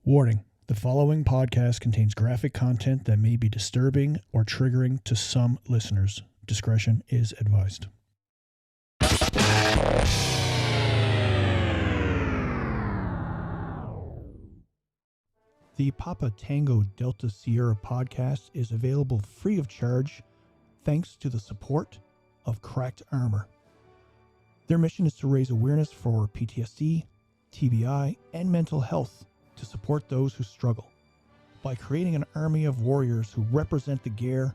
Warning: the following podcast contains graphic content that may be disturbing or triggering to some listeners. Discretion is advised. The Papa Tango Delta Sierra podcast is available free of charge thanks to the support of Cracked Armor. Their mission is to raise awareness for PTSD, TBI, and mental health to support those who struggle. By creating an army of warriors who represent the gear,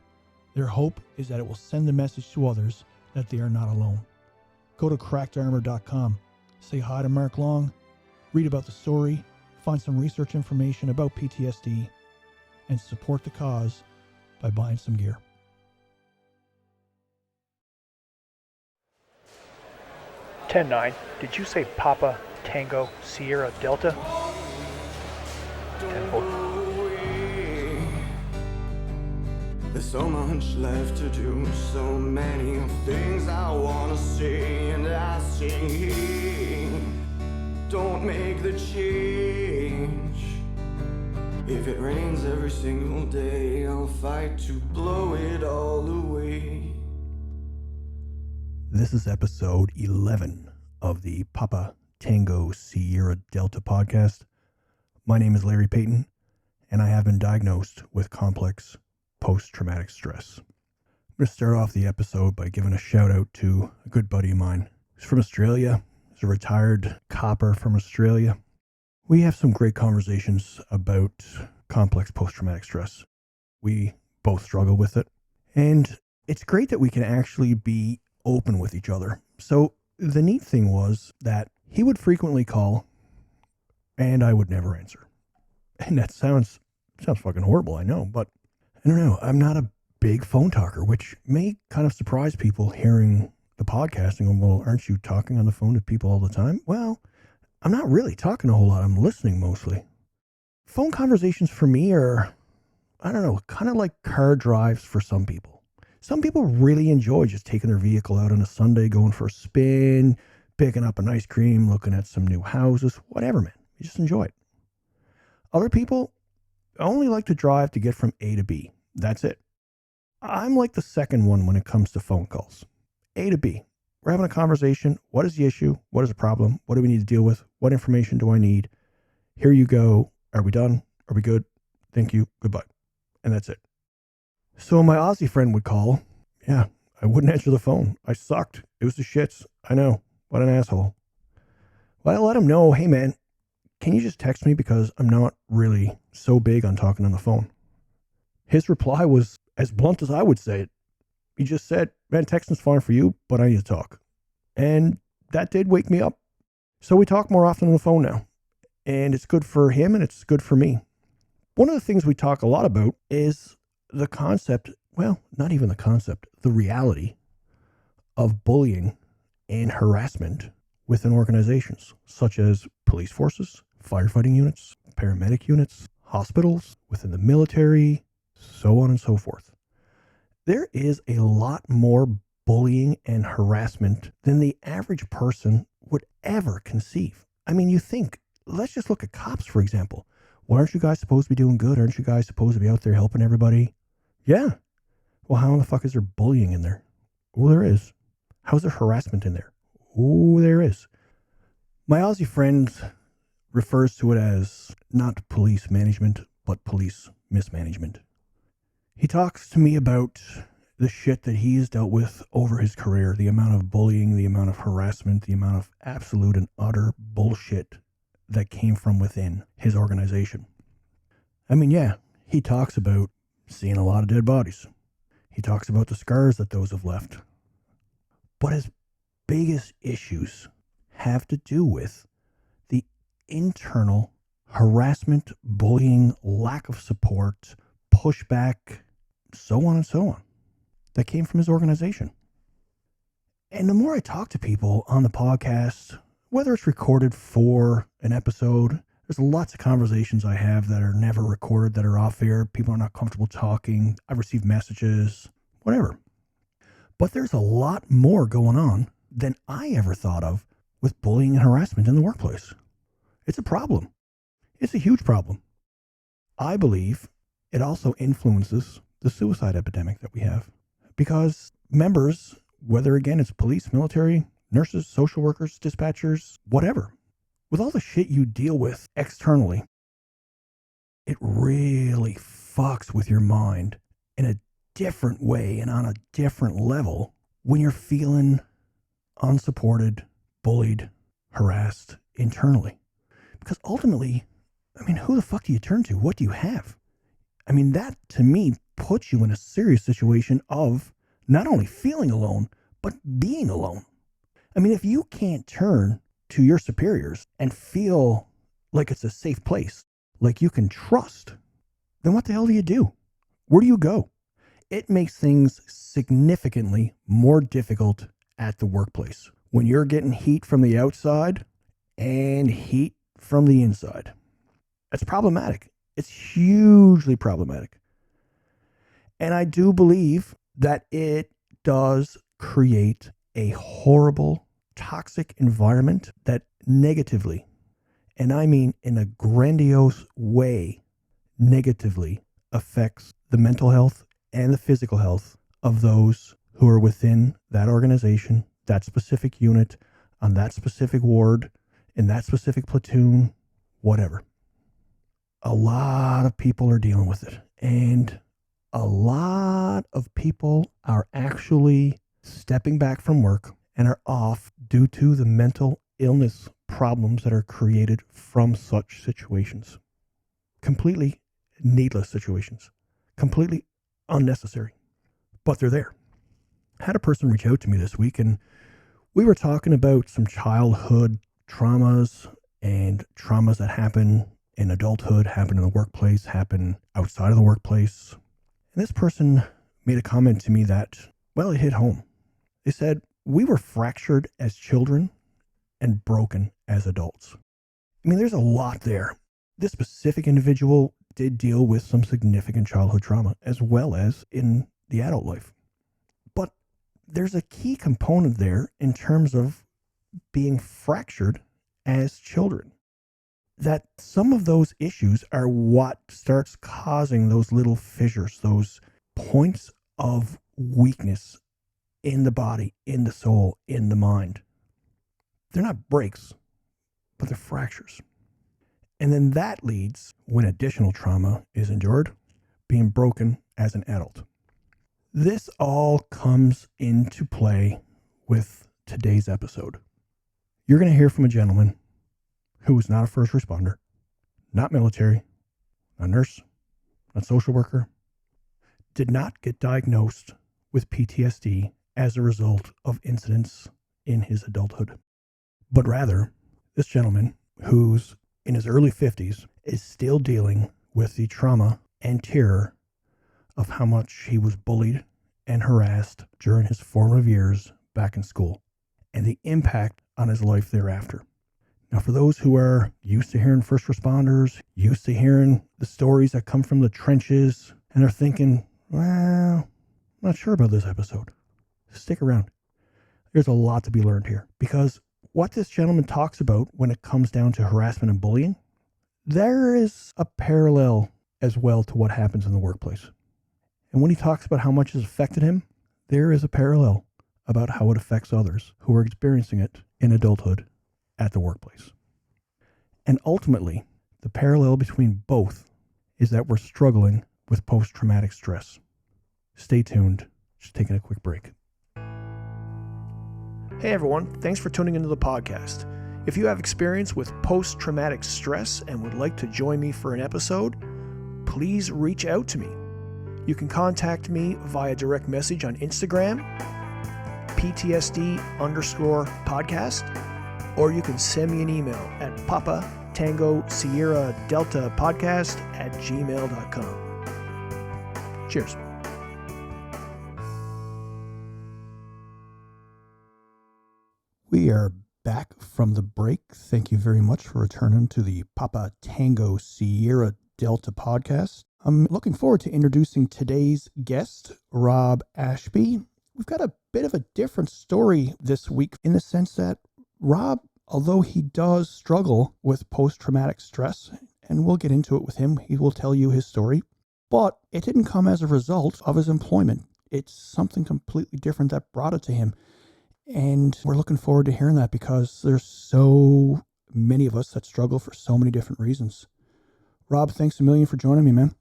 their hope is that it will send the message to others that they are not alone. Go to crackedarmor.com, say hi to Mark Long, read about the story, find some research information about PTSD, and support the cause by buying some gear. (10-9). Did you say Papa Tango Sierra Delta? 10-4. There's so much left to do, so many things I wanna say, and I say, don't make the change. If it rains every single day, I'll fight to blow it all away. This is episode 11 of the Papa Tango Sierra Delta podcast. My name is Larry Payton, and I have been diagnosed with complex post-traumatic stress. I'm going to start off the episode by giving a shout out to a good buddy of mine who's from Australia. He's a retired copper from Australia. We have some great conversations about complex post-traumatic stress. We both struggle with it, and it's great that we can actually be open with each other. So the neat thing was that he would frequently call and I would never answer. And that sounds fucking horrible, I know, but I don't know. I'm not a big phone talker, which may kind of surprise people hearing the podcasting. Well, aren't you talking on the phone to people all the time? Well, I'm not really talking a whole lot. I'm listening mostly. Phone conversations for me are, I don't know, kind of like car drives for some people. Some people really enjoy just taking their vehicle out on a Sunday, going for a spin, picking up an ice cream, looking at some new houses, whatever, man. You just enjoy it. Other people only like to drive to get from A to B. That's it. I'm like the second one when it comes to phone calls. A to B. We're having a conversation. What is the issue? What is the problem? What do we need to deal with? What information do I need? Here you go. Are we done? Are we good? Thank you. Goodbye. And that's it. So my Aussie friend would call. Yeah, I wouldn't answer the phone. I sucked. It was the shits. I know. What an asshole. Well, I let him know, hey man, can you just text me because I'm not really so big on talking on the phone? His reply was as blunt as I would say it. He just said, man, texting's fine for you, but I need to talk. And that did wake me up. So we talk more often on the phone now. And it's good for him and it's good for me. One of the things we talk a lot about is the concept, well, not even the concept, the reality of bullying and harassment within organizations, such as police forces, firefighting units, paramedic units, hospitals, within the military, so on and so forth. There is a lot more bullying and harassment than the average person would ever conceive. I mean, you think, let's just look at cops, for example. Well, aren't you guys supposed to be doing good? Aren't you guys supposed to be out there helping everybody? Yeah. Well, how in the fuck is there bullying in there? Well, there is. How's there harassment in there? Oh, there is. My Aussie friend refers to it as not police management, but police mismanagement. He talks to me about the shit that he's dealt with over his career, the amount of bullying, the amount of harassment, the amount of absolute and utter bullshit that came from within his organization. I mean, yeah, he talks about seeing a lot of dead bodies. He talks about the scars that those have left. But his biggest issues have to do with the internal harassment, bullying, lack of support, pushback, so on and so on, that came from his organization. And the more I talk to people on the podcast, whether it's recorded for an episode, there's lots of conversations I have that are never recorded, that are off air. People are not comfortable talking. I've received messages, whatever. But there's a lot more going on than I ever thought of with bullying and harassment in the workplace. It's a problem. It's a huge problem. I believe it also influences the suicide epidemic that we have, because members, whether again it's police, military, nurses, social workers, dispatchers, whatever, with all the shit you deal with externally, it really fucks with your mind in a different way and on a different level when you're feeling unsupported, bullied, harassed internally. Because ultimately, I mean, who the fuck do you turn to? What do you have? I mean, that to me puts you in a serious situation of not only feeling alone, but being alone. I mean, if you can't turn to your superiors and feel like it's a safe place, like you can trust, then what the hell do you do? Where do you go? It makes things significantly more difficult at the workplace when you're getting heat from the outside and heat from the inside. It's problematic. It's hugely problematic. And I do believe that it does create a horrible, toxic environment that negatively, and I mean in a grandiose way, negatively affects the mental health and the physical health of those who are within that organization, that specific unit, on that specific ward, in that specific platoon, whatever. A lot of people are dealing with it, and a lot of people are actually stepping back from work and are off due to the mental illness problems that are created from such situations. Completely needless situations, completely unnecessary, but they're there. I had a person reach out to me this week, and we were talking about some childhood traumas and traumas that happen in adulthood, happen in the workplace, happen outside of the workplace. And this person made a comment to me that, well, it hit home. They said, we were fractured as children and broken as adults. I mean, there's a lot there. This specific individual did deal with some significant childhood trauma as well as in the adult life. But there's a key component there in terms of being fractured as children. That some of those issues are what starts causing those little fissures, those points of weakness in the body, in the soul, in the mind. They're not breaks, but they're fractures. And then that leads, when additional trauma is endured, being broken as an adult. This all comes into play with today's episode. You're going to hear from a gentleman who was not a first responder, not military, not nurse, not social worker, did not get diagnosed with PTSD as a result of incidents in his adulthood. But rather, this gentleman, who's in his early 50s, is still dealing with the trauma and terror of how much he was bullied and harassed during his formative years back in school, and the impact on his life thereafter. Now, for those who are used to hearing first responders, used to hearing the stories that come from the trenches, and are thinking, well, I'm not sure about this episode, stick around. There's a lot to be learned here, because what this gentleman talks about when it comes down to harassment and bullying, there is a parallel as well to what happens in the workplace. And when he talks about how much it's affected him, there is a parallel about how it affects others who are experiencing it in adulthood at the workplace. And ultimately, the parallel between both is that we're struggling with post-traumatic stress. Stay tuned. Just taking a quick break. Hey everyone, thanks for tuning into the podcast. If you have experience with post-traumatic stress and would like to join me for an episode, please reach out to me. You can contact me via direct message on Instagram, PTSD_podcast, or you can send me an email at papatangosierradelta@gmail.com. Cheers. We are back from the break. Thank you very much for returning to the Papa Tango Sierra Delta podcast. I'm looking forward to introducing today's guest, Rob Ashby. We've got a bit of a different story this week in the sense that Rob, although he does struggle with post-traumatic stress and we'll get into it with him. He will tell you his story. But it didn't come as a result of his employment. It's something completely different that brought it to him. And we're looking forward to hearing that because there's so many of us that struggle for so many different reasons. Rob, thanks a million for joining me, man.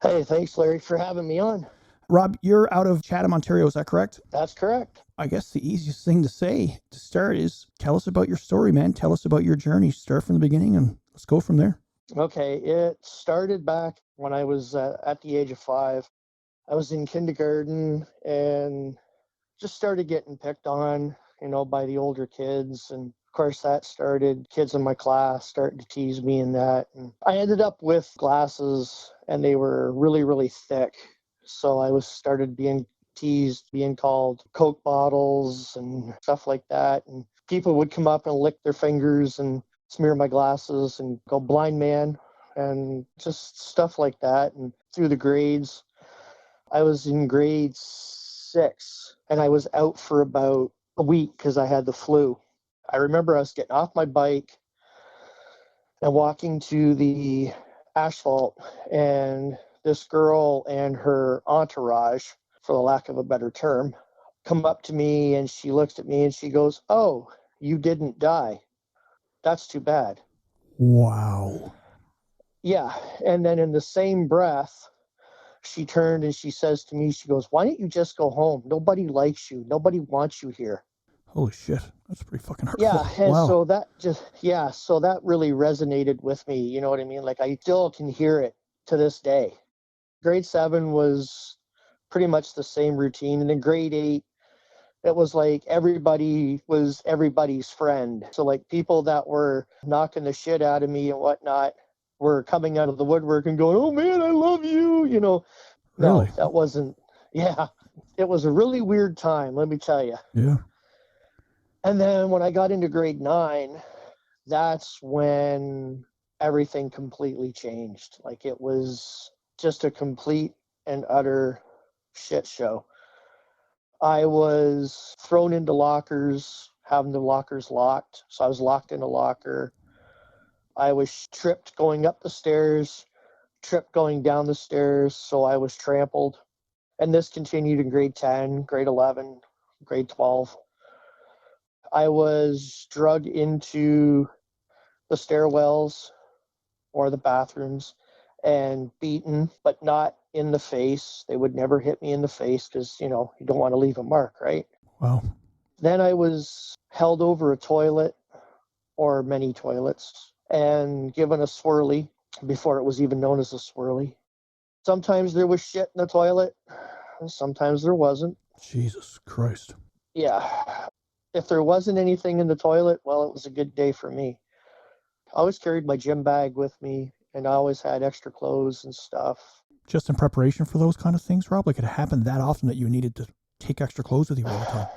Hey, thanks, Larry, for having me on. Rob, you're out of Chatham, Ontario. Is that correct? That's correct. I guess the easiest thing to say to start is tell us about your story, man. Tell us about your journey. Start from the beginning and let's go from there. Okay, it started back when I was at the age of 5. I was in kindergarten and just started getting picked on, by the older kids. And of course, that started kids in my class starting to tease me and that. And I ended up with glasses and they were really, really thick. So I started being teased, being called Coke bottles and stuff like that. And people would come up and lick their fingers and smear my glasses and go blind man and just stuff like that. And through the grades, I was in grade 6 and I was out for about a week because I had the flu. I remember I was getting off my bike and walking to the asphalt, and this girl and her entourage, for the lack of a better term, come up to me and she looks at me and she goes, "Oh, you didn't die. That's too bad." Wow. Yeah. And then in the same breath, she turned and she says to me, she goes, "Why don't you just go home? Nobody likes you. Nobody wants you here." Holy shit. That's pretty fucking hurtful. Yeah. And wow. so that really resonated with me. You know what I mean? Like I still can hear it to this day. Grade 7 was pretty much the same routine. And then grade 8, it was like everybody was everybody's friend. So like people that were knocking the shit out of me and whatnot were coming out of the woodwork and going, "Oh man, I love you." Really? No, that wasn't. Yeah, it was a really weird time, let me tell you. Yeah. And then when I got into grade 9, that's when everything completely changed. Like it was just a complete and utter shit show. I was thrown into lockers, having the lockers locked. So I was locked in a locker. I was tripped going up the stairs, tripped going down the stairs. So I was trampled. And this continued in grade 10, grade 11, grade 12. I was drugged into the stairwells or the bathrooms and beaten, but not in the face. They would never hit me in the face because, you don't want to leave a mark, right? Wow. Then I was held over a toilet or many toilets and given a swirly before it was even known as a swirly. Sometimes there was shit in the toilet, and sometimes there wasn't. Jesus Christ. Yeah. If there wasn't anything in the toilet, well, it was a good day for me. I always carried my gym bag with me, and I always had extra clothes and stuff. Just in preparation for those kind of things, Rob? Like it happened that often that you needed to take extra clothes with you all the time?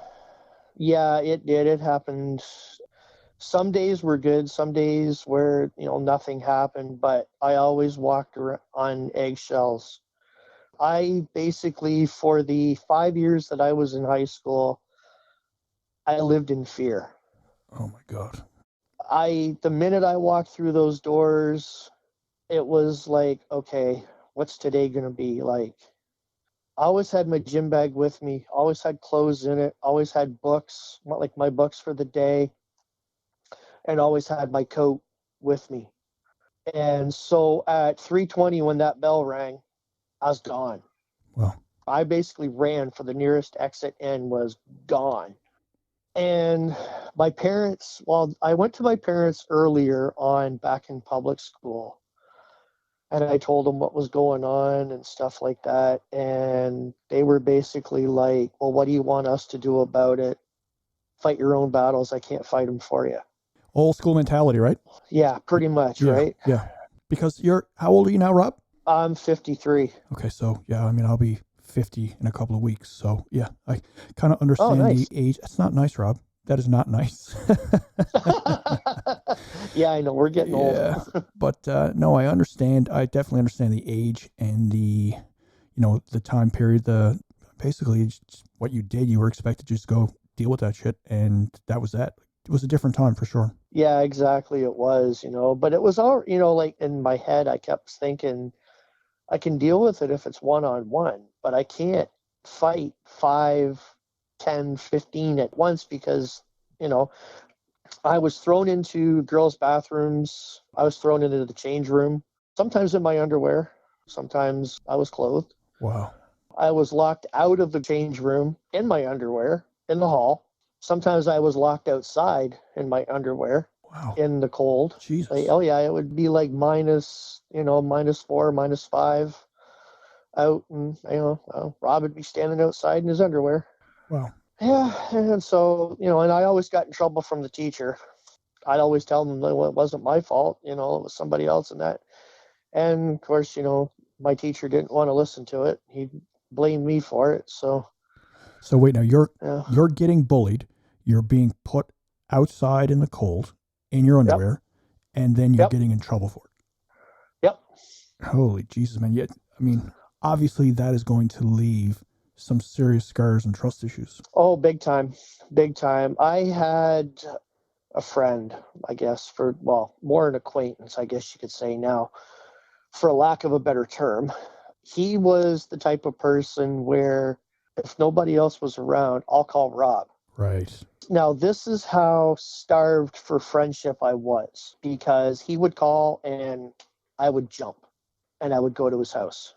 Yeah, it did. It happened. Some days were good. Some days where, nothing happened, but I always walked on eggshells. I basically, for the 5 years that I was in high school, I lived in fear. Oh my God. The minute I walked through those doors, it was like, okay, what's today going to be like? I always had my gym bag with me, always had clothes in it, always had books, like my books for the day, and always had my coat with me. And so at 3:20, when that bell rang, I was gone. Well, I basically ran for the nearest exit and was gone. And my parents, I went to my parents earlier on back in public school, and I told them what was going on and stuff like that. And they were basically like, "Well, what do you want us to do about it? Fight your own battles. I can't fight them for you." old school mentality, right? Yeah, pretty much, Yeah, right? Yeah. Because how old are you now, Rob? I'm 53. Okay, so yeah, I'll be 50 in a couple of weeks. So yeah, I kind of understand nice. the age. That's not nice, Rob. That is not nice. Yeah, I know. We're getting old. But no, I understand. I definitely understand the age and the time period. Basically what you did, you were expected to just go deal with that shit, and that was that. was a different time for sure. Yeah, exactly. It was, but it was all, like in my head, I kept thinking I can deal with it if it's one-on-one, but I can't fight 5, 10, 15 at once because, I was thrown into girls' bathrooms. I was thrown into the change room, sometimes in my underwear, sometimes I was clothed. Wow. I was locked out of the change room in my underwear in the hall. Sometimes I was locked outside in my underwear Wow. in the cold. Jesus. Like, oh yeah, it would be like -4, -5 out, and Rob would be standing outside in his underwear. Wow. Yeah, and so and I always got in trouble from the teacher. I'd always tell them that it wasn't my fault, it was somebody else and that. And of course, my teacher didn't want to listen to it. He blamed me for it. So wait, now yeah. you're getting bullied. You're being put outside in the cold in your underwear, and then you're getting in trouble for it. Yep. Holy Jesus, man. Yet, I mean, obviously that is going to leave some serious scars and trust issues. Oh, big time. Big time. I had a friend, I guess, more an acquaintance, I guess you could say now, for lack of a better term. He was the type of person where if nobody else was around, I'll call Rob. Right. Now, this is how starved for friendship I was, because he would call and I would jump and I would go to his house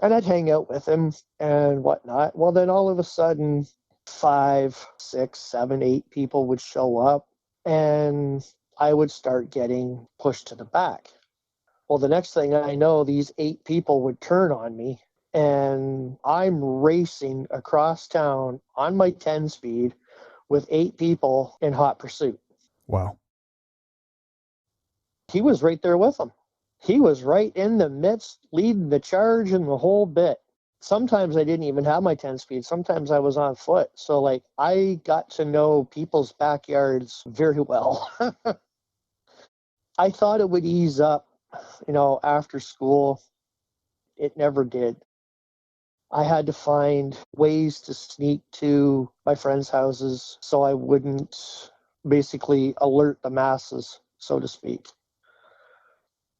and I'd hang out with him and whatnot. Well, then all of a sudden, 5, 6, 7, 8 people would show up and I would start getting pushed to the back. Well, the next thing I know, these 8 people would turn on me and I'm racing across town on my 10 speed with 8 people in hot pursuit. Wow. He was right there with them. He was right in the midst, leading the charge and the whole bit. Sometimes I didn't even have my 10 speed. Sometimes I was on foot. So, I got to know people's backyards very well. I thought it would ease up, after school. It never did. I had to find ways to sneak to my friends' houses so I wouldn't basically alert the masses, so to speak.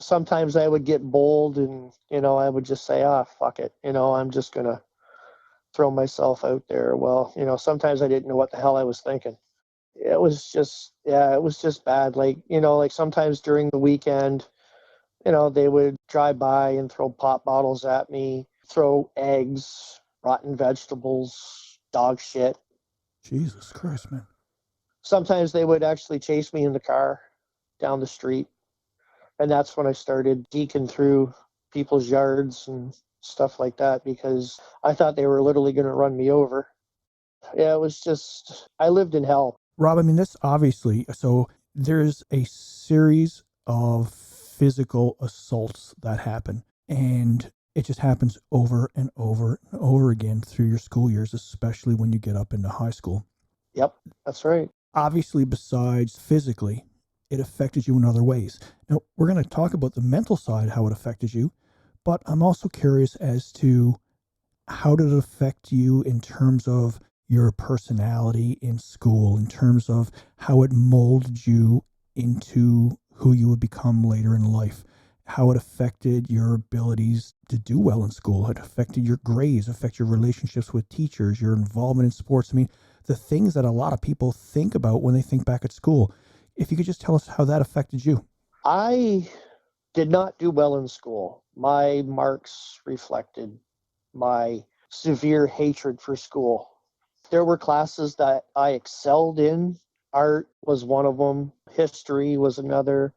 Sometimes I would get bold and, I would just say, fuck it. I'm just going to throw myself out there. Well, sometimes I didn't know what the hell I was thinking. It was just bad. Sometimes during the weekend, they would drive by and throw pop bottles at me, throw eggs, rotten vegetables, dog shit. Jesus Christ, man. Sometimes they would actually chase me in the car down the street. And that's when I started deking through people's yards and stuff like that because I thought they were literally going to run me over. Yeah, it was just, I lived in hell. Rob, I mean, this obviously, so there's a series of physical assaults that happen, and it just happens over and over and over again through your school years, especially when you get up into high school. Yep, that's right. Obviously, besides physically, it affected you in other ways. Now, we're going to talk about the mental side, how it affected you, but I'm also curious as to how did it affect you in terms of your personality in school, in terms of how it molded you into who you would become later in life, how it affected your abilities to do well in school, it affected your grades, affected your relationships with teachers, your involvement in sports. I mean, the things that a lot of people think about when they think back at school. If you could just tell us how that affected you. I did not do well in school. My marks reflected my severe hatred for school. There were classes that I excelled in. Art was one of them. History was another.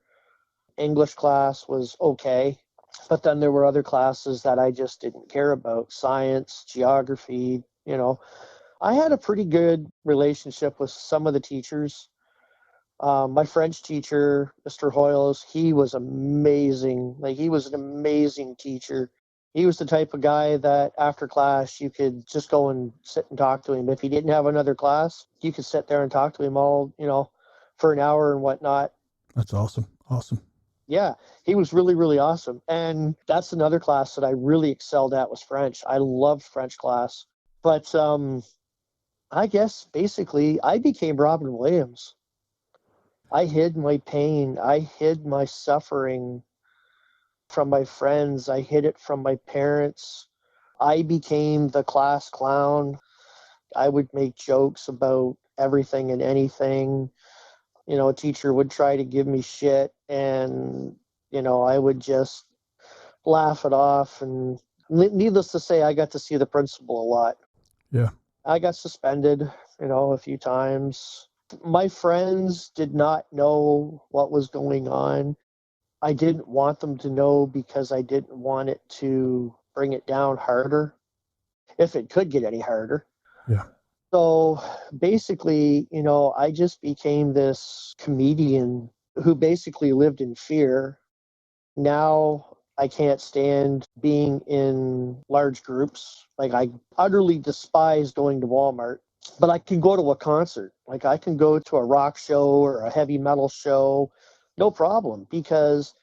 English class was okay. But then there were other classes that I just didn't care about. Science, geography, I had a pretty good relationship with some of the teachers. My French teacher, Mr. Hoyles, he was amazing. He was an amazing teacher. He was the type of guy that after class, you could just go and sit and talk to him. If he didn't have another class, you could sit there and talk to him all, for an hour and whatnot. That's awesome. Awesome. Yeah, he was really, really awesome. And that's another class that I really excelled at was French. I loved French class. But I guess basically I became Robin Williams. I hid my pain. I hid my suffering from my friends. I hid it from my parents. I became the class clown. I would make jokes about everything and anything. A teacher would try to give me shit, and, I would just laugh it off. And needless to say, I got to see the principal a lot. Yeah. I got suspended, a few times. My friends did not know what was going on. I didn't want them to know because I didn't want it to bring it down harder, if it could get any harder. Yeah. So basically, I just became this comedian who basically lived in fear. Now I can't stand being in large groups. Like, I utterly despise going to Walmart, but I can go to a concert. Like, I can go to a rock show or a heavy metal show, no problem, because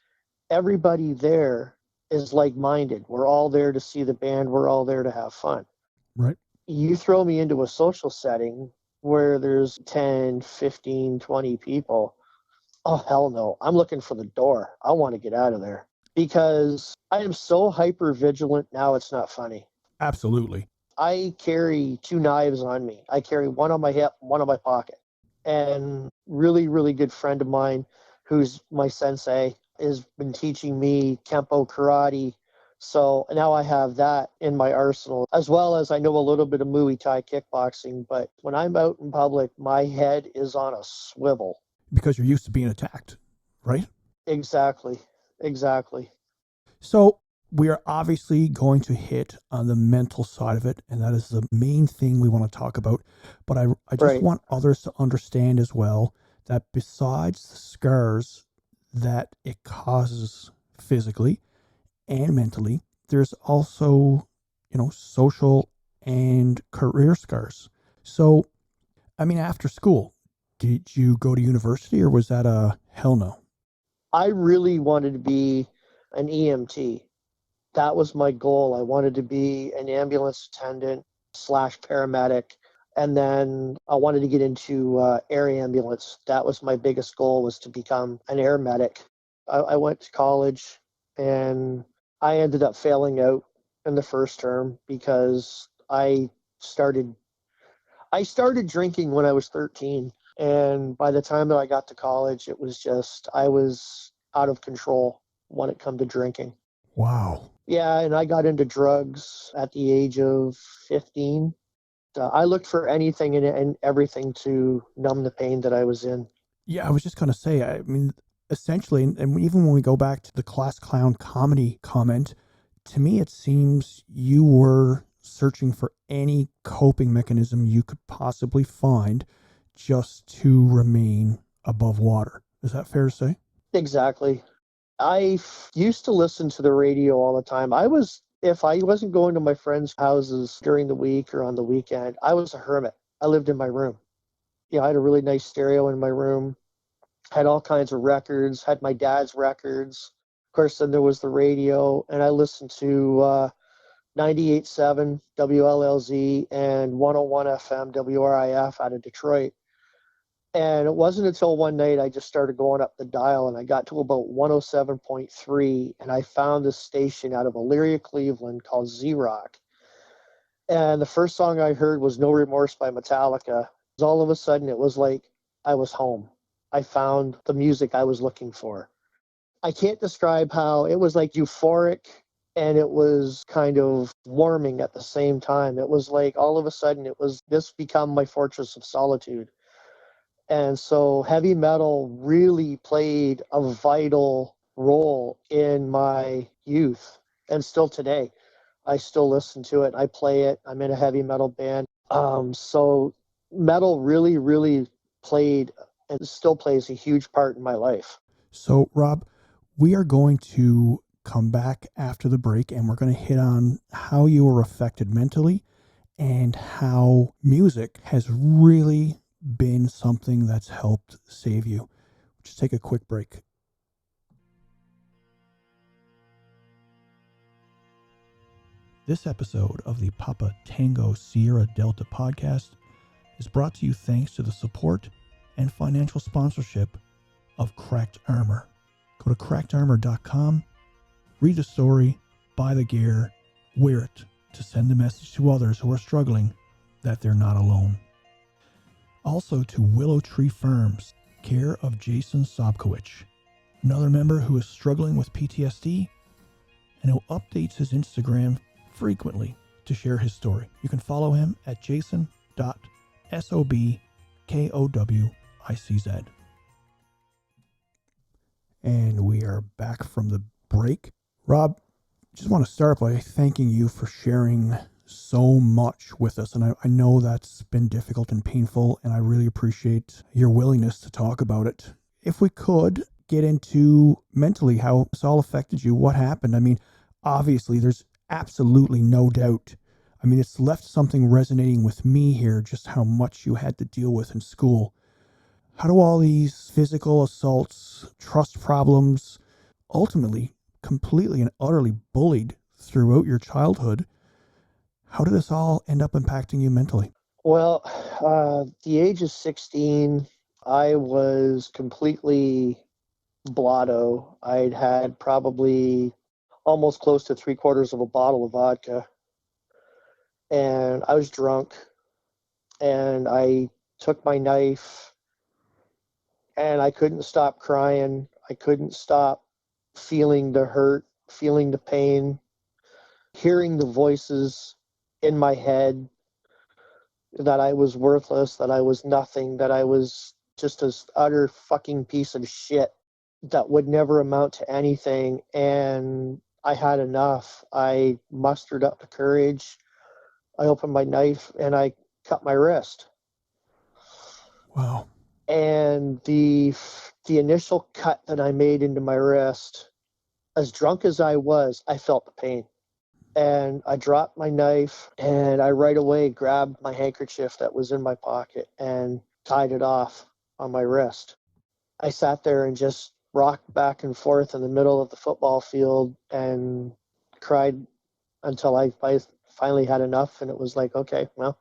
everybody there is like-minded. We're all there to see the band. We're all there to have fun. Right. You throw me into a social setting where there's 10, 15, 20 people. Oh, hell no. I'm looking for the door. I want to get out of there because I am so hyper vigilant now. It's not funny. Absolutely. I carry 2 knives on me. I carry one on my hip, one on my pocket. And really, really good friend of mine who's my sensei has been teaching me Kempo karate. So now I have that in my arsenal, as well as I know a little bit of Muay Thai kickboxing. But when I'm out in public, my head is on a swivel. Because you're used to being attacked, right? Exactly. So we are obviously going to hit on the mental side of it, and that is the main thing we want to talk about. But I just Right. want others to understand as well that besides the scars that it causes physically and mentally, there's also, social and career scars. So, I mean, after school, did you go to university or was that a hell no? I really wanted to be an EMT. That was my goal. I wanted to be an ambulance attendant / paramedic. And then I wanted to get into air ambulance. That was my biggest goal, was to become an air medic. I went to college and I ended up failing out in the first term because I started drinking when I was 13. And by the time that I got to college, it was just, I was out of control when it come to drinking. Wow. Yeah, and I got into drugs at the age of 15. I looked for anything and everything to numb the pain that I was in. Yeah, I was just going to say, I mean, essentially, and even when we go back to the class clown comedy comment, to me, it seems you were searching for any coping mechanism you could possibly find just to remain above water. Is that fair to say? Exactly. I used to listen to the radio all the time. If I wasn't going to my friends' houses during the week or on the weekend, I was a hermit. I lived in my room. I had a really nice stereo in my room, had all kinds of records, had my dad's records. Of course, then there was the radio, and I listened to 98.7 WLLZ and 101 FM WRIF out of Detroit. And it wasn't until one night I just started going up the dial and I got to about 107.3 and I found this station out of Elyria, Cleveland called Z-Rock. And the first song I heard was No Remorse by Metallica. All of a sudden it was like I was home. I found the music I was looking for. I can't describe how it was, like euphoric and it was kind of warming at the same time. It was like all of a sudden this become my fortress of solitude. And so heavy metal really played a vital role in my youth and still today. I still listen to it. I play it. I'm in a heavy metal band. So metal really, really played and still plays a huge part in my life. So, Rob, we are going to come back after the break and we're going to hit on how you were affected mentally and how music has really been something that's helped save you. Just take a quick break. This episode of the Papa Tango Sierra Delta podcast is brought to you thanks to the support and financial sponsorship of cracked armor. Go to crackedarmor.com, read the story, buy the gear, wear it to send a message to others who are struggling that they're not alone. Also to Willow Tree Farms, care of Jason Sobkowicz, another member who is struggling with PTSD and who updates his Instagram frequently to share his story. You can follow him at jason.sobkowicz. And we are back from the break. Rob, just want to start by thanking you for sharing so much with us. And I know that's been difficult and painful, and I really appreciate your willingness to talk about it. If we could get into mentally how this all affected you, what happened? I mean, obviously, there's absolutely no doubt. I mean, it's left something resonating with me here, just how much you had to deal with in school. How do all these physical assaults, trust problems, ultimately completely and utterly bullied throughout your childhood, how did this all end up impacting you mentally? Well, the age of 16, I was completely blotto. I'd had probably almost close to 3/4 of a bottle of vodka. And I was drunk. And I took my knife and I couldn't stop crying. I couldn't stop feeling the hurt, feeling the pain, hearing the voices in my head that I was worthless, that I was nothing, that I was just an utter fucking piece of shit that would never amount to anything. And I had enough. I mustered up the courage. I opened my knife and I cut my wrist. Wow. And the initial cut that I made into my wrist, as drunk as I was, I felt the pain. And I dropped my knife and I right away grabbed my handkerchief that was in my pocket and tied it off on my wrist. I sat there and just rocked back and forth in the middle of the football field and cried until I finally had enough. And it was like, okay, well,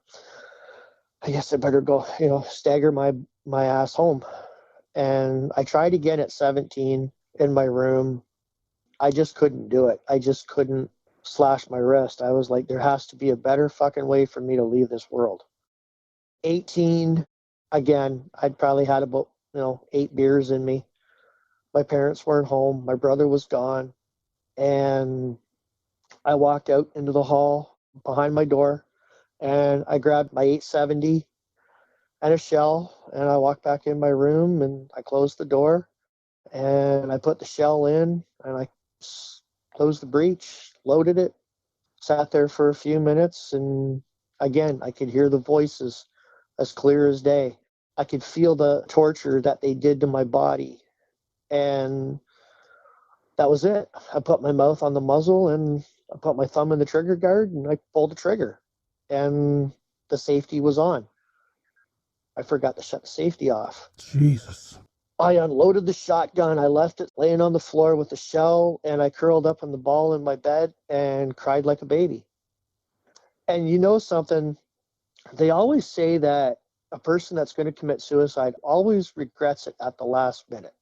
I guess I better go, stagger my ass home. And I tried again at 17 in my room. I just couldn't do it. I just couldn't slash my wrist. I was like, there has to be a better fucking way for me to leave this world. 18, again, I'd probably had about, 8 beers in me. My parents weren't home. My brother was gone. And I walked out into the hall behind my door and I grabbed my 870 and a shell and I walked back in my room and I closed the door and I put the shell in and I closed the breech, loaded it, sat there for a few minutes, and again, I could hear the voices as clear as day. I could feel the torture that they did to my body. And that was it. I put my mouth on the muzzle and I put my thumb in the trigger guard and I pulled the trigger. And the safety was on. I forgot to shut the safety off. Jesus. I unloaded the shotgun. I left it laying on the floor with the shell, and I curled up in the ball in my bed and cried like a baby. And you know something? They always say that a person that's going to commit suicide always regrets it at the last minute.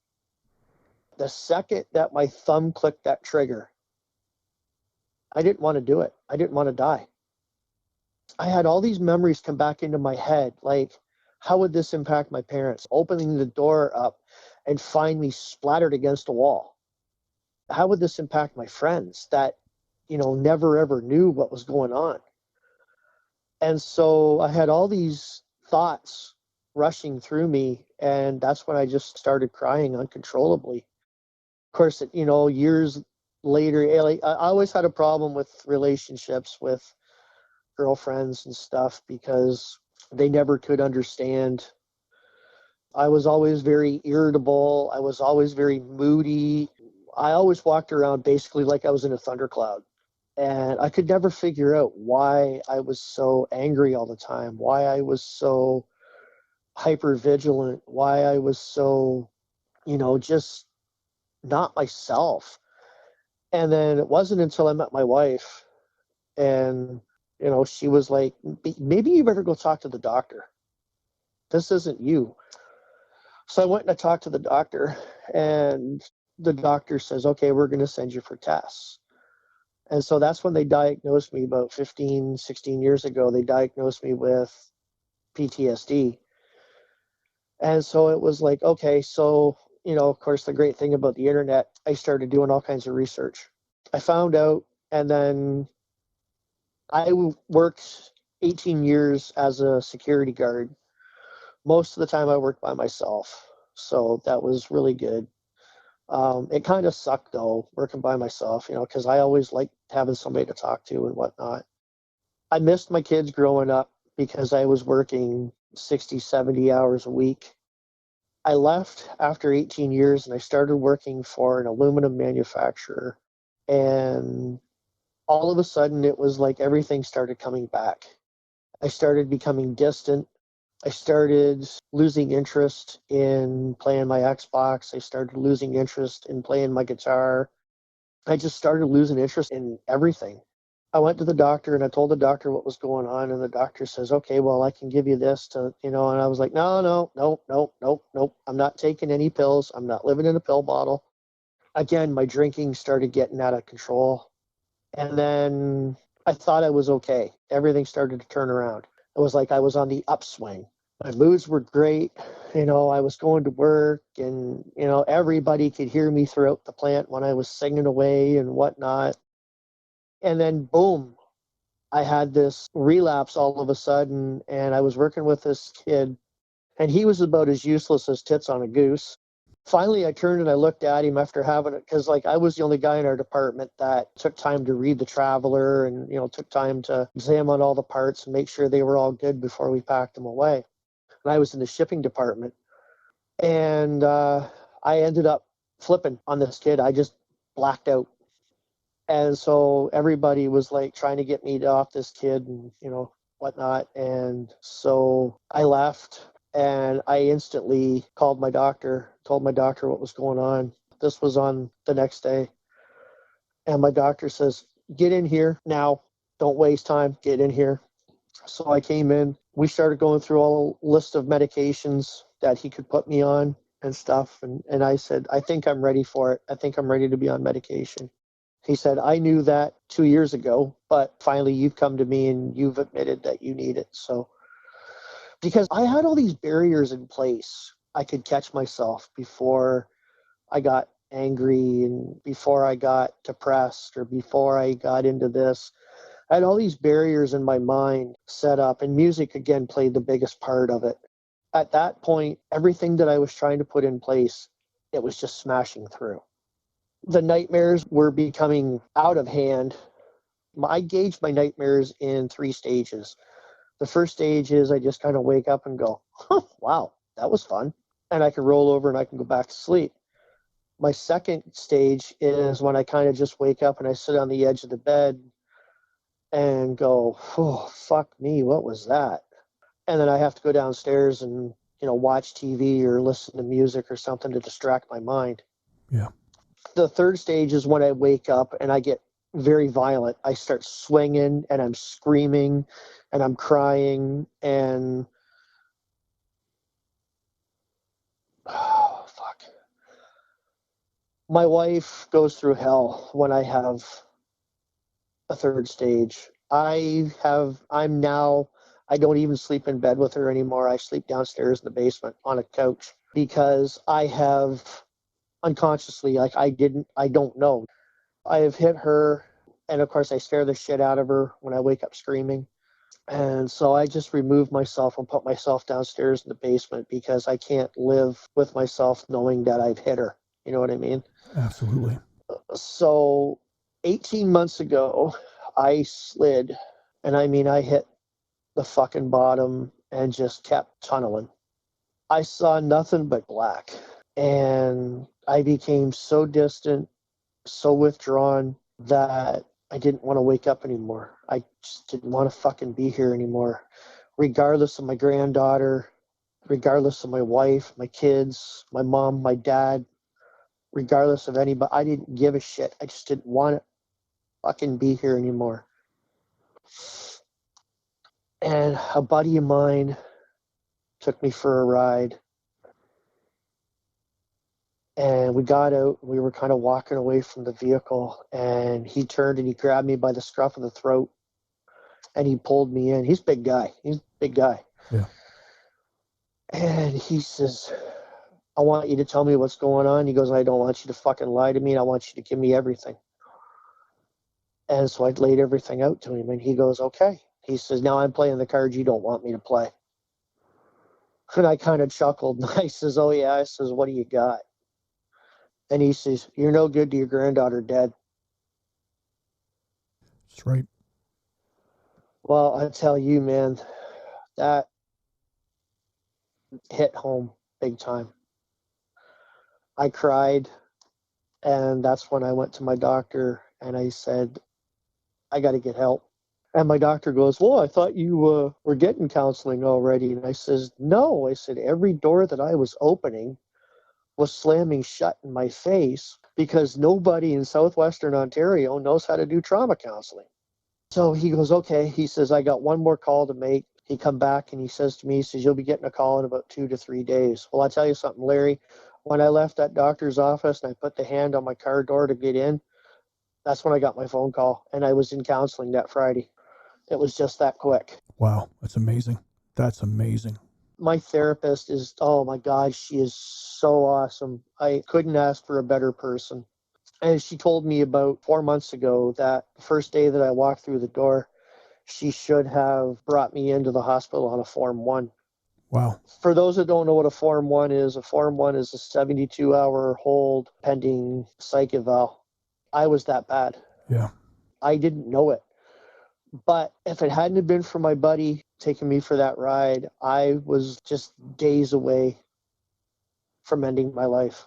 The second that my thumb clicked that trigger, I didn't want to do it. I didn't want to die. I had all these memories come back into my head, like, how would this impact my parents? Opening the door up and find me splattered against a wall. How would this impact my friends that, never ever knew what was going on? And so I had all these thoughts rushing through me, and that's when I just started crying uncontrollably. Of course, years later, I always had a problem with relationships with girlfriends and stuff because they never could understand. I was always very irritable. I was always very moody. I always walked around basically like I was in a thundercloud. And I could never figure out why I was so angry all the time, why I was so hyper vigilant, why I was so, just not myself. And then it wasn't until I met my wife and, she was like, maybe you better go talk to the doctor. This isn't you. So I went and I talked to the doctor, and the doctor says, okay, we're going to send you for tests. And so that's when they diagnosed me about 15, 16 years ago. They diagnosed me with PTSD. And so it was like, okay, so, of course, the great thing about the internet, I started doing all kinds of research. I found out, and then I worked 18 years as a security guard. Most of the time I worked by myself. So that was really good. It kind of sucked though, working by myself, because I always liked having somebody to talk to and whatnot. I missed my kids growing up because I was working 60, 70 hours a week. I left after 18 years and I started working for an aluminum manufacturer. And all of a sudden, it was like everything started coming back. I started becoming distant. I started losing interest in playing my Xbox. I started losing interest in playing my guitar. I just started losing interest in everything. I went to the doctor and I told the doctor what was going on, and the doctor says, okay, well, I can give you this to, and I was like, no. I'm not taking any pills. I'm not living in a pill bottle. Again, my drinking started getting out of control. And then I thought I was okay. Everything started to turn around. It was like I was on the upswing. My moods were great. I was going to work and, everybody could hear me throughout the plant when I was singing away and whatnot. And then boom, I had this relapse all of a sudden, and I was working with this kid, and he was about as useless as tits on a goose. Finally, I turned and I looked at him after having it, because I was the only guy in our department that took time to read the Traveler and, took time to examine all the parts and make sure they were all good before we packed them away. And I was in the shipping department. And I ended up flipping on this kid. I just blacked out. And so everybody was like trying to get me off this kid and, whatnot. And so I left and I instantly called my doctor, told my doctor what was going on. This was on the next day. And my doctor says, get in here now. Don't waste time. Get in here. So I came in. We started going through all a list of medications that he could put me on and stuff. And I said, I think I'm ready for it. I think I'm ready to be on medication. He said, I knew that 2 years ago, but finally you've come to me and you've admitted that you need it. So, because I had all these barriers in place, I could catch myself before I got angry and before I got depressed or before I got into this. I had all these barriers in my mind set up, and music again played the biggest part of it. At that point, everything that I was trying to put in place, it was just smashing through. The nightmares were becoming out of hand. I gauged my nightmares in 3 stages. The first stage is I just kind of wake up and go, wow, that was fun. And I can roll over and I can go back to sleep. My second stage is when I kind of just wake up and I sit on the edge of the bed and go, oh, fuck me, what was that? And then I have to go downstairs and, watch TV or listen to music or something to distract my mind. Yeah. The third stage is when I wake up and I get very violent. I start swinging and I'm screaming and I'm crying and oh, fuck. My wife goes through hell when I have a third stage. I don't even sleep in bed with her anymore. I sleep downstairs in the basement on a couch because I have unconsciously, I don't know. I have hit her, and of course I scare the shit out of her when I wake up screaming. And so I just remove myself and put myself downstairs in the basement because I can't live with myself knowing that I've hit her. You know what I mean? Absolutely. So 18 months ago, I slid, and I hit the fucking bottom and just kept tunneling. I saw nothing but black, and I became so distant, so withdrawn that I didn't want to wake up anymore. I just didn't want to fucking be here anymore. Regardless of my granddaughter, regardless of my wife, my kids, my mom, my dad, regardless of anybody, I didn't give a shit. I just didn't want to fucking be here anymore. And a buddy of mine took me for a ride. And we got out, and we were kind of walking away from the vehicle, and he turned and he grabbed me by the scruff of the throat, and he pulled me in. He's a big guy. Yeah. And he says, I want you to tell me what's going on. He goes, I don't want you to fucking lie to me. I want you to give me everything. And so I laid everything out to him, and he goes, okay. He says, now I'm playing the cards you don't want me to play. And I kind of chuckled, and I says, oh yeah. I says, what do you got? And he says, you're no good to your granddaughter dead. That's right. Well, I tell you, man, that hit home big time. I cried, and that's when I went to my doctor, and I said, I got to get help. And my doctor goes, well, I thought you were getting counseling already. And I says, no. I said, every door that I was opening was slamming shut in my face because nobody in southwestern Ontario knows how to do trauma counseling. So he goes, okay. He says, I got one more call to make. He come back and he says to me, he says, you'll be getting a call in about 2 to 3 days. Well, I'll tell you something, Larry. When I left that doctor's office and I put the hand on my car door to get in, that's when I got my phone call, and I was in counseling that Friday. It was just that quick. Wow. That's amazing. That's amazing. My therapist is, oh my God, she is so awesome. I couldn't ask for a better person. And she told me about 4 months ago that the first day that I walked through the door, she should have brought me into the hospital on a Form 1. Wow. For those that don't know what a Form 1 is, a Form 1 is a 72-hour hold pending psych eval. I was that bad. Yeah. I didn't know it. But if it hadn't have been for my buddy taking me for that ride, I was just days away from ending my life.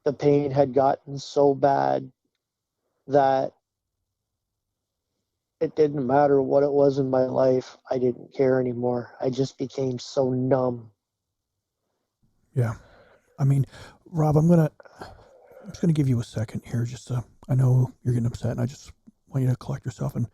The pain had gotten so bad that it didn't matter what it was in my life. I didn't care anymore. I just became so numb. Yeah. I mean, Rob, I'm just gonna give you a second here. Just I know you're getting upset, and I just want you to collect yourself, and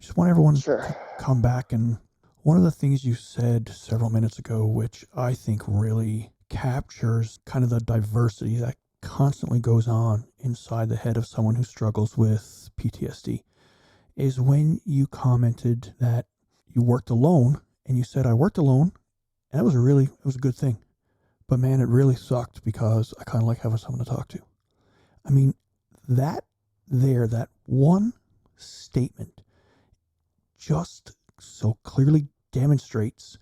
just want everyone to come back. And one of the things you said several minutes ago, which I think really captures kind of the diversity that constantly goes on inside the head of someone who struggles with PTSD, is when you commented that you worked alone, and you said, I worked alone, and it was a good thing. But man, it really sucked because I kind of like having someone to talk to. I mean, that one statement just so clearly demonstrates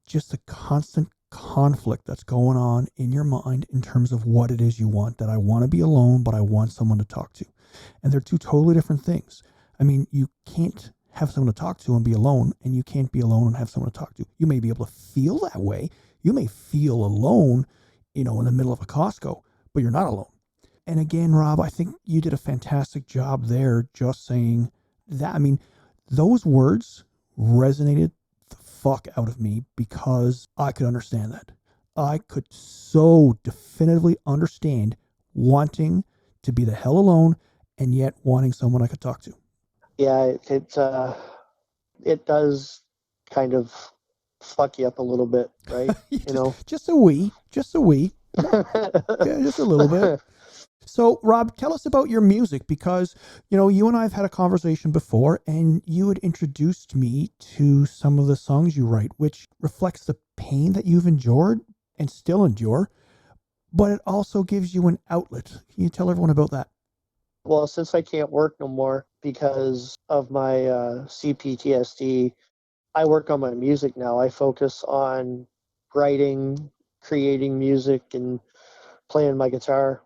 just the constant conflict that's going on in your mind in terms of what it is you want. That I want to be alone, but I want someone to talk to. And they're two totally different things. I mean, you can't have someone to talk to and be alone, and you can't be alone and have someone to talk to. You may be able to feel that way. You may feel alone, in the middle of a Costco, but you're not alone. And again, Rob, I think you did a fantastic job there just saying that. I mean, those words resonated the fuck out of me because I could understand that. I could so definitively understand wanting to be the hell alone and yet wanting someone I could talk to. Yeah, it does kind of fuck you up a little bit, right? Just a wee. Yeah, just a little bit. So, Rob, tell us about your music because, you and I have had a conversation before, and you had introduced me to some of the songs you write, which reflects the pain that you've endured and still endure, but it also gives you an outlet. Can you tell everyone about that? Well, since I can't work no more because of my CPTSD, I work on my music now. I focus on writing, creating music, and playing my guitar.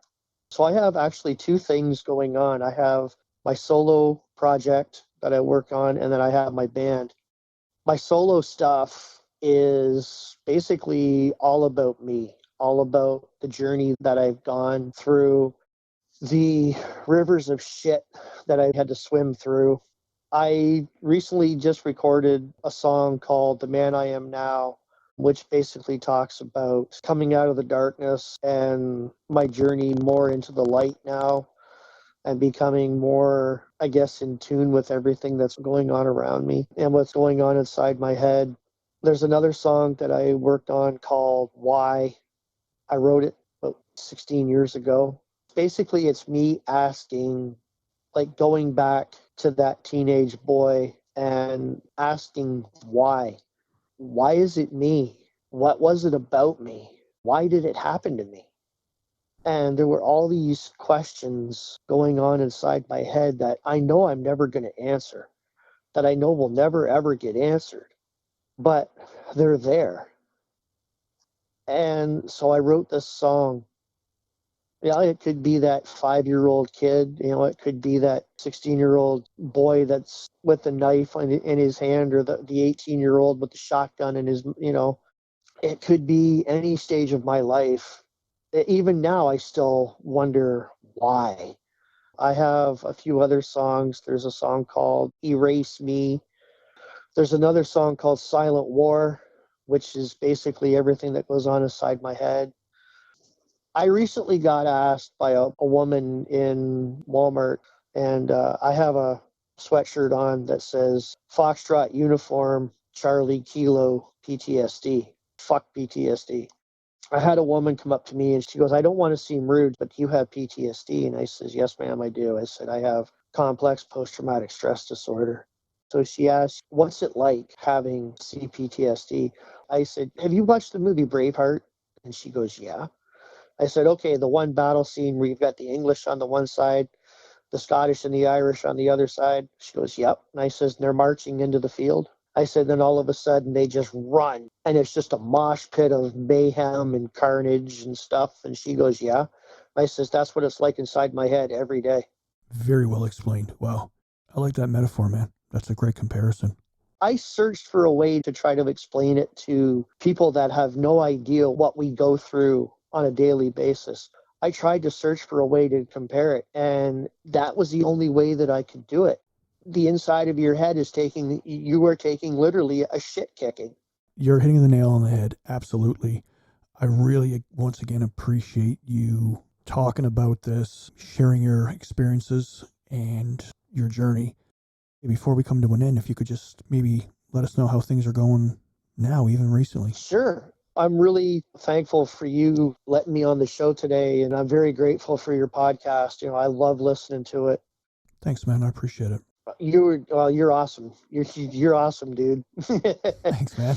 So I have actually two things going on. I have my solo project that I work on, and then I have my band. My solo stuff is basically all about me, all about the journey that I've gone through, the rivers of shit that I had to swim through. I recently just recorded a song called The Man I Am Now, which basically talks about coming out of the darkness and my journey more into the light now and becoming more, I guess, in tune with everything that's going on around me and what's going on inside my head. There's another song that I worked on called Why. I wrote it about 16 years ago. Basically, it's me asking, like going back to that teenage boy and asking why. Why is it me? What was it about me? Why did it happen to me? And there were all these questions going on inside my head that I know I'm never going to answer, that I know will never ever get answered, but they're there. And so I wrote this song. Yeah, it could be that 5-year-old kid, it could be that 16-year-old boy that's with the knife in his hand, or the 18-year-old with the shotgun in his, it could be any stage of my life. Even now, I still wonder why. I have a few other songs. There's a song called Erase Me. There's another song called Silent War, which is basically everything that goes on inside my head. I recently got asked by a woman in Walmart, and I have a sweatshirt on that says Foxtrot Uniform, Charlie Kilo, PTSD. Fuck PTSD. I had a woman come up to me and she goes, I don't want to seem rude, but you have PTSD. And I says, yes, ma'am, I do. I said, I have complex post-traumatic stress disorder. So she asked, what's it like having CPTSD? I said, have you watched the movie Braveheart? And she goes, yeah. I said, okay, the one battle scene where you've got the English on the one side, the Scottish and the Irish on the other side. She goes, yep. And I says, and they're marching into the field. I said, then all of a sudden they just run and it's just a mosh pit of mayhem and carnage and stuff. And she goes, yeah. I says, that's what it's like inside my head every day. Very well explained. Wow. I like that metaphor, man. That's a great comparison. I searched for a way to try to explain it to people that have no idea what we go through on a daily basis. I tried to search for a way to compare it, and that was the only way that I could do it. The inside of your head is you are taking literally a shit kicking. You're hitting the nail on the head. Absolutely. I really, once again, appreciate you talking about this, sharing your experiences and your journey. Before we come to an end, if you could just maybe let us know how things are going now, even recently. Sure. I'm really thankful for you letting me on the show today, and I'm very grateful for your podcast. I love listening to it. Thanks, man. I appreciate it. You're awesome. You're awesome, dude. Thanks, man.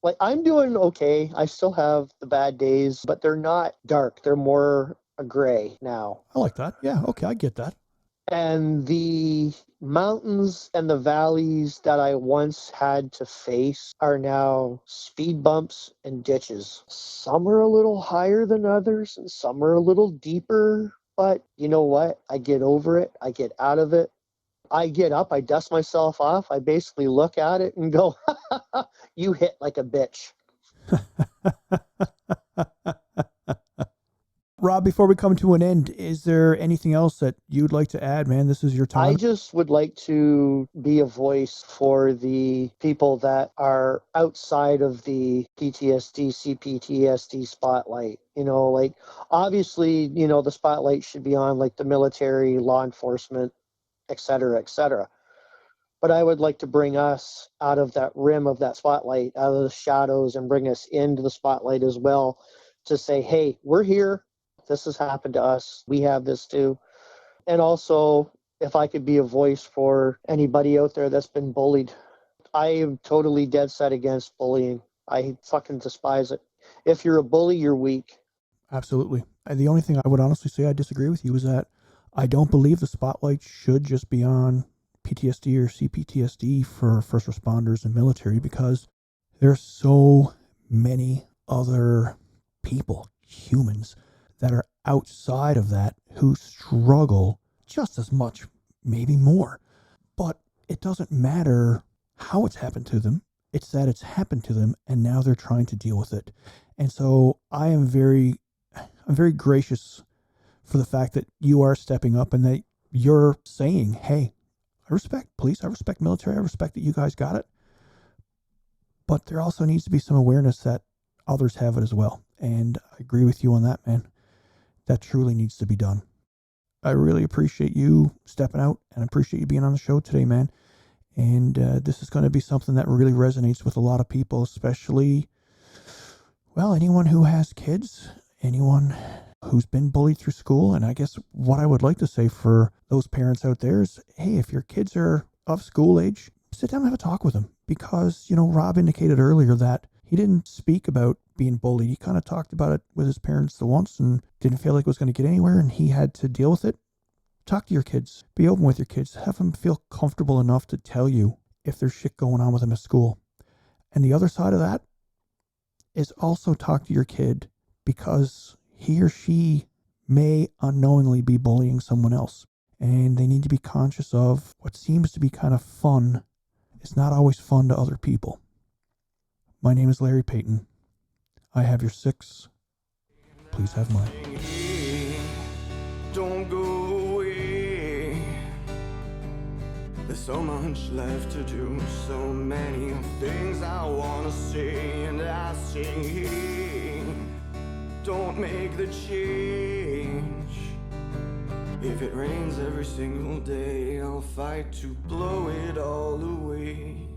Like, I'm doing okay. I still have the bad days, but they're not dark. They're more a gray now. I like that. Yeah, okay, I get that. And the mountains and the valleys that I once had to face are now speed bumps and ditches. Some are a little higher than others, and some are a little deeper. But you know what? I get over it. I get out of it. I get up, I dust myself off. I basically look at it and go, you hit like a bitch. Rob, before we come to an end, is there anything else that you'd like to add, man? This is your time. I just would like to be a voice for the people that are outside of the PTSD, CPTSD spotlight. Like, obviously, the spotlight should be on like the military, law enforcement, et cetera, et cetera. But I would like to bring us out of that rim of that spotlight, out of the shadows, and bring us into the spotlight as well, to say, hey, we're here. This has happened to us. We have this too. And also, if I could be a voice for anybody out there that's been bullied. I am totally dead set against bullying. I fucking despise it. If you're a bully, you're weak. Absolutely. And the only thing I would honestly say I disagree with you is that I don't believe the spotlight should just be on PTSD or CPTSD for first responders and military, because there's so many other people, humans, that are outside of that who struggle just as much, maybe more. But it doesn't matter how it's happened to them. It's that it's happened to them, and now they're trying to deal with it. And so I'm very gracious for the fact that you are stepping up and that you're saying, hey, I respect police, I respect military, I respect that you guys got it. But there also needs to be some awareness that others have it as well. And I agree with you on that, man. That truly needs to be done. I really appreciate you stepping out, and I appreciate you being on the show today, man. And this is going to be something that really resonates with a lot of people, especially, well, anyone who has kids anyone who's been bullied through school. And I guess what I would like to say for those parents out there is, hey, if your kids are of school age, sit down and have a talk with them. Because, Rob indicated earlier that he didn't speak about being bullied. He kind of talked about it with his parents the once and didn't feel like it was going to get anywhere, and he had to deal with it. Talk to your kids. Be open with your kids. Have them feel comfortable enough to tell you if there's shit going on with them at school. And the other side of that is also talk to your kid, because he or she may unknowingly be bullying someone else. And they need to be conscious of what seems to be kind of fun is not always fun to other people. My name is Larry Payton. I have your 6. Please have mine. Don't go away. There's so much left to do, so many things I wanna say, and I sing. Don't make the change. If it rains every single day, I'll fight to blow it all away.